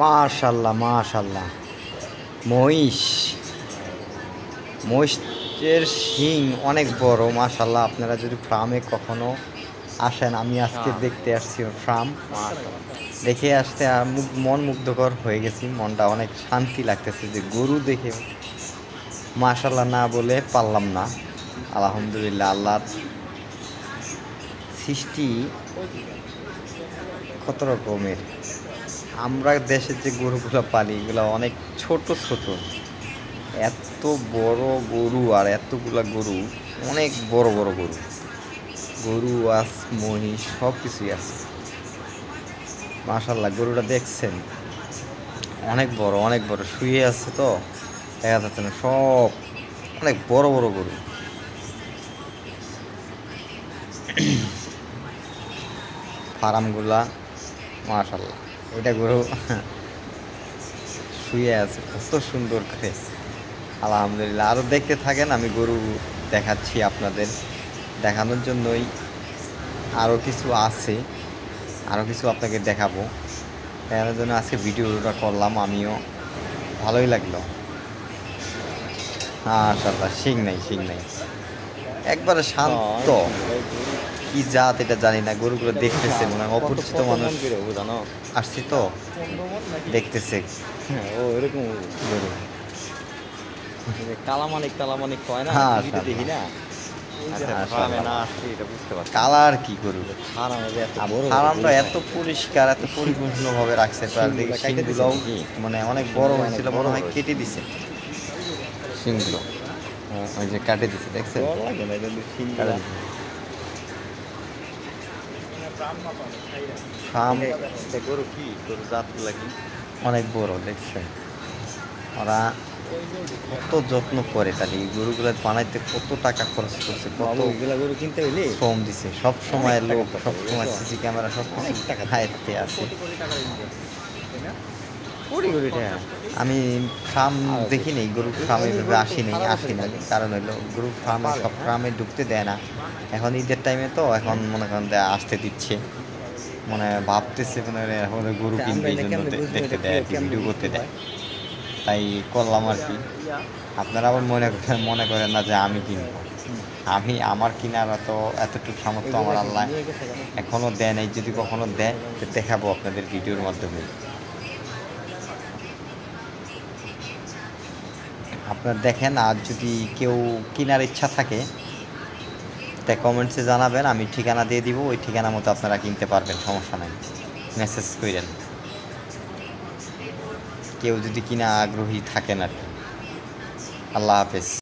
মাশাল্লাহ মাশাল্লাহ। মহিষ, মহিষের শিং অনেক বড় মাশাল্লাহ। আপনারা যদি ফার্মে কখনো আসেন, আমি আজকে দেখতে আসছি ফার্ম, দেখে আসতে মন মুগ্ধকর হয়ে গেছি। মনটা অনেক শান্তি লাগতেছে যে গরু দেখে মাশাল্লাহ না বলে পারলাম না। আলহামদুলিল্লাহ, আল্লাহর সৃষ্টি কত রকমের। আমরা দেশের যে গরুগুলো পালি এগুলো অনেক ছোট ছোট, এত বড় গরু আর এতগুলা গরু, অনেক বড় বড় গরু, গরু আস মহিষ সব কিছুই আছে মাশাল্লাহ। গরুটা দেখছেন অনেক বড় অনেক বড়, শুয়ে আছে তো দেখা যাচ্ছে না, সব অনেক বড় বড় গরু। ফার্মগুলা মাশাল্লাহ, এটা গরু শুয়ে আছে কত সুন্দর করে। আলহামদুলিল্লাহ, আরও দেখতে থাকেন, আমি গরু দেখাচ্ছি আপনাদের, দেখানোর জন্যই আরও কিছু আছে, আরও কিছু আপনাকে দেখাবো, দেখানোর জন্য আজকে ভিডিওটা করলাম। আমিও ভালোই লাগলো। মাশাল্লাহ, শিং নাই শিং নাই, একবারে শান্ত। কি জাত এটা জানি না, গরুগুলো দেখতেছে মনে হয় অপরিচিত মানুষ আসছি তো দেখতেছে। ও এরকম গরু কালামানিক টালামানিক হয় না, হ্যাঁ দেখি না। কালার কি গরু, ফার্মে ফার্মটা এত পরিষ্কার এত পরিপূর্ণভাবে রাখছে, শিংগুলোও মানে অনেক বড় হয়েছিল, মনে হয় কেটে দিছে শিংগুলো, ওই যে কাটে দিছে দেখছেন। ফার্ম গরু কি গরু জাতগুলা কি অনেক বড় দেখছেন, ওরা কত যত্ন করে, তাহলে এই গরুগুলো বানাইতে কত টাকা খরচ করছে, কত গরু কিনতে হইলে শ্রম দিছে। সব সময় লোক, সব সময় সিসি ক্যামেরা সব হাইতে আছে। আমি ফার্ম দেখিনি, গরু ফার্মে এভাবে আসিনি, কারণ হইলো গরু ফার্মে সব ফার্মে ঢুকতে দেয় না। এখন ঈদের টাইমে তো এখন মনে করেন আসতে দিচ্ছে, মনে ভাবতেছে মনে এখন গরু কিনবে, এই জন্য দেখতে দেয় আর কি, ভিডিও করতে দেয়, তাই করলাম আর কি। আপনারা আবার মনে করেন না যে আমি কিনবো, আমি আমার কিনার এতটুকু সামর্থ্য আমার আল্লাহ এখনও দেয় নাই। যদি কখনো দেয় তো দেখাবো আপনাদের ভিডিওর মাধ্যমে। আপনারা দেখেন, আর যদি কেউ কেনার ইচ্ছা থাকে তাই কমেন্টসে জানাবেন, আমি ঠিকানা দিয়ে দিব, ওই ঠিকানা মতো আপনারা কিনতে পারবেন, সমস্যা নাই, মেসেজ করেন কেউ যদি কিনা আগ্রহী থাকেন আর কি। আল্লাহ হাফেজ।